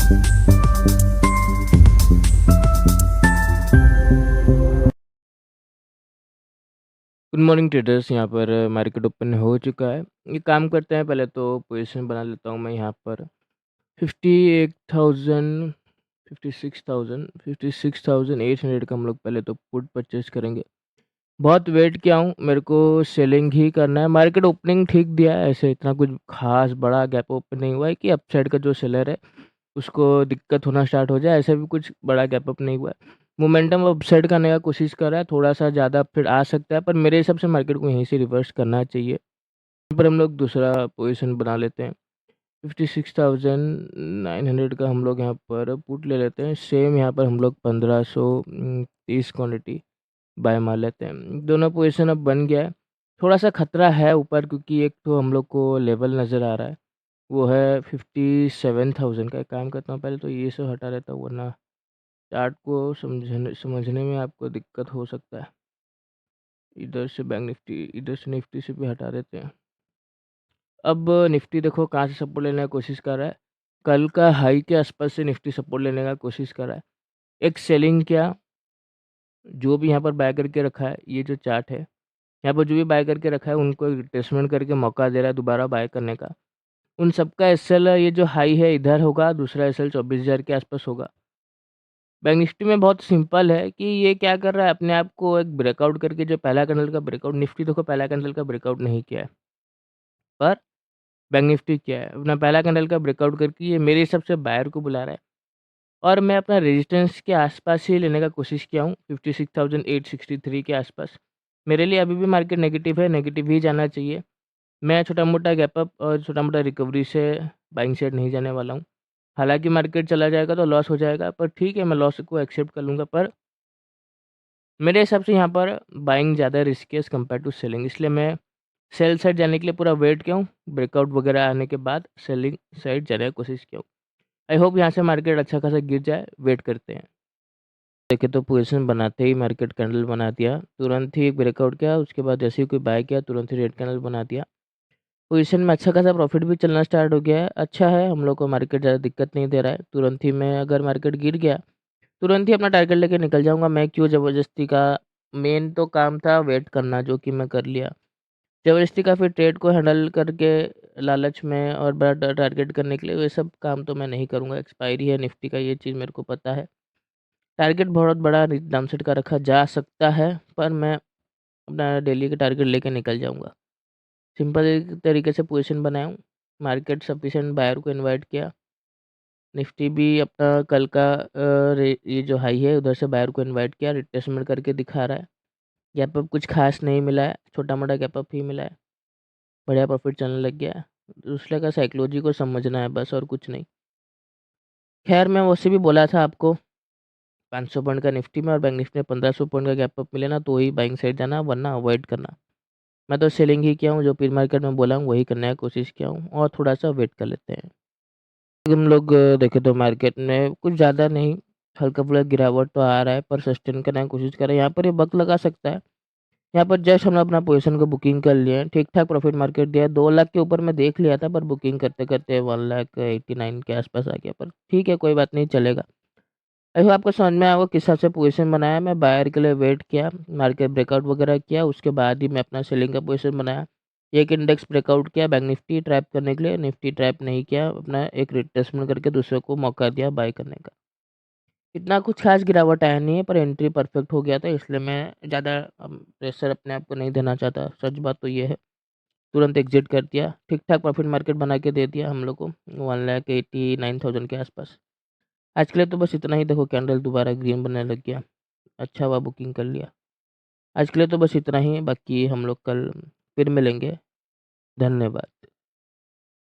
Good morning traders. यहाँ पर market open हो चुका है। ये काम करते हैं, पहले तो पोजीशन बना लेता हूँ मैं यहाँ पर 58,000 56,800 का हम लोग पहले तो पुट परचेज करेंगे। बहुत वेट किया हूँ, मेरे को सेलिंग ही करना है। मार्केट ओपनिंग ठीक दिया है, ऐसे इतना कुछ खास बड़ा गैप ओपन नहीं हुआ है कि अपसाइड का जो सेलर है उसको दिक्कत होना स्टार्ट हो जाए, ऐसा भी कुछ बड़ा गैप अप नहीं हुआ है। मोमेंटम अपसाइड करने का कोशिश कर रहा है, थोड़ा-सा ज़्यादा फिर आ सकता है, पर मेरे हिसाब से मार्केट को यहीं से रिवर्स करना चाहिए। यहाँ पर हम लोग दूसरा पोजीशन बना लेते हैं। 56,900 का हम लोग यहाँ पर पुट ले लेते हैं। सेम यहाँ पर हम लोग 1530 क्वांटिटी बाय मार लेते हैं। दोनों पोजीशन अब बन गया है। थोड़ा-सा खतरा है ऊपर, क्योंकि एक तो हम लोग को लेवल नज़र आ रहा है, वो है 57,000 का। एक काम करता हूँ, पहले तो ये सब हटा लेता हूँ, वरना चार्ट को समझने में आपको दिक्कत हो सकता है। इधर से बैंक निफ्टी, इधर से निफ्टी से भी हटा देते हैं। अब निफ्टी देखो कहाँ से सपोर्ट लेने का कोशिश कर रहा है। कल का हाई के आसपास से निफ्टी सपोर्ट लेने का कोशिश कर रहा है। एक सेलिंग क्या, जो भी यहाँ पर बाय करके रखा है, ये जो चार्ट है, यहाँ पर जो भी बाय करके रखा है उनको एक रिट्रेसमेंट करके मौका दे रहा है दोबारा बाय करने का। उन सबका एसएल, ये जो हाई है इधर होगा, दूसरा एसएल 24,000 के आसपास होगा। बैंक निफ्टी में बहुत सिंपल है कि ये क्या कर रहा है, अपने आप को एक ब्रेकआउट करके, जो पहला कैंडल का ब्रेकआउट, निफ्टी देखो पहला कैंडल का ब्रेकआउट नहीं किया है, पर बैंक निफ्टी किया है। अपना पहला कैंडल का ब्रेकआउट करके ये मेरे हिसाब से बायर को बुला रहा है, और मैं अपना रेजिस्टेंस के आसपास ही लेने का कोशिश किया हूँ, 56,863 के आसपास। मेरे लिए अभी भी मार्केट नेगेटिव है, नेगेटिव ही जाना चाहिए। मैं छोटा-मोटा गैप अप और छोटा-मोटा रिकवरी से बाइंग साइड नहीं जाने वाला हूँ। हालाँकि मार्केट चला जाएगा तो लॉस हो जाएगा, पर ठीक है, मैं लॉस को एक्सेप्ट कर लूँगा। पर मेरे हिसाब से यहाँ पर बाइंग ज़्यादा रिस्की है एज़ कम्पेयर टू सेलिंग, इसलिए मैं सेल साइड जाने के लिए पूरा वेट किया हूँ। ब्रेकआउट वगैरह आने के बाद सेलिंग साइड जाने की कोशिश किया हूँ। आई होप यहाँ से मार्केट अच्छा खासा गिर जाए, वेट करते हैं। देखें तो पोजीशन बनाते ही मार्केट कैंडल बना दिया, तुरंत ही एक ब्रेकआउट किया, उसके बाद जैसे ही कोई बाय किया तुरंत ही रेड कैंडल बना दिया। पोजीशन में अच्छा खासा प्रॉफिट भी चलना स्टार्ट हो गया है। अच्छा है, हम लोग को मार्केट ज़्यादा दिक्कत नहीं दे रहा है। तुरंत ही मैं, अगर मार्केट गिर गया, तुरंत ही अपना टारगेट लेके निकल जाऊँगा। मैं क्यों ज़बरदस्ती का, मेन तो काम था वेट करना, जो कि मैं कर लिया। ज़बरदस्ती का फिर ट्रेड को हैंडल करके लालच में और बड़ा टारगेट करने के लिए, ये सब काम तो मैं नहीं करूँगा। एक्सपायरी है निफ्टी का, ये चीज़ मेरे को पता है। टारगेट बहुत बड़ा डाउनसाइड का रखा जा सकता है, पर मैं अपना डेली का टारगेट लेके निकल जाऊँगा। सिंपल तरीके से पोजीशन बनाया हूँ। मार्केट सफिशिएंट बायर को इनवाइट किया। निफ्टी भी अपना कल का ये जो हाई है उधर से बायर को इनवाइट किया, रिट्रेसमेंट करके दिखा रहा है। गैप अप कुछ खास नहीं मिला है, छोटा-मोटा गैप अप ही मिला है। बढ़िया प्रॉफिट चलने लग गया है। दूसरे का साइकोलॉजी को समझना है बस, और कुछ नहीं। खैर मैं वैसे भी बोला था आपको, 500 पॉइंट का निफ्टी में और बैंक निफ्टी में 1500 पॉइंट का गैप अप मिले ना, तो ही बाइंग साइड जाना, वरना अवॉइड करना। मैं तो सेलिंग ही किया हूँ, जो प्री मार्केट में बोला हूँ वही करने की कोशिश किया हूँ, और थोड़ा-सा वेट कर लेते हैं। हम लोग देखें तो मार्केट में कुछ ज़्यादा नहीं, हल्का-फुल्का गिरावट तो आ रहा है, पर सस्टेन करने की कोशिश कर रहे हैं। यहाँ पर ये वक़्त लगा सकता है। यहाँ पर जस्ट हमने अपना पोजीशन को बुकिंग कर लिया है, ठीक-ठाक प्रॉफिट मार्केट दिया है। 2 लाख के ऊपर मैं देख लिया था, पर बुकिंग करते-करते 1,89,000 के आसपास आ गया, पर ठीक है, कोई बात नहीं, चलेगा। आई होप आपको समझ में आया होगा किस हिसाब से पोजीशन बनाया। मैं बायर के लिए वेट किया, मार्केट ब्रेकआउट वगैरह किया, उसके बाद ही मैं अपना सेलिंग का पोजीशन बनाया। एक इंडेक्स ब्रेकआउट किया बैंक निफ्टी ट्रैप करने के लिए, निफ्टी ट्रैप नहीं किया, अपना एक रिट्रेसमेंट करके दूसरे को मौका दिया बाय करने का। इतना कुछ खास गिरावट आया नहीं है, पर एंट्री परफेक्ट हो गया था, इसलिए मैं ज़्यादा प्रेशर अपने आप को नहीं देना चाहता। सच बात तो ये है, तुरंत एग्जिट कर दिया, ठीक-ठाक प्रॉफिट मार्केट बना के दे दिया हम लोग को 1,89,000 के आसपास। आज के लिए तो बस इतना ही। देखो कैंडल दोबारा ग्रीन बनने लग गया, अच्छा हुआ बुकिंग कर लिया। आज के लिए तो बस इतना ही, बाकी हम लोग कल फिर मिलेंगे। धन्यवाद।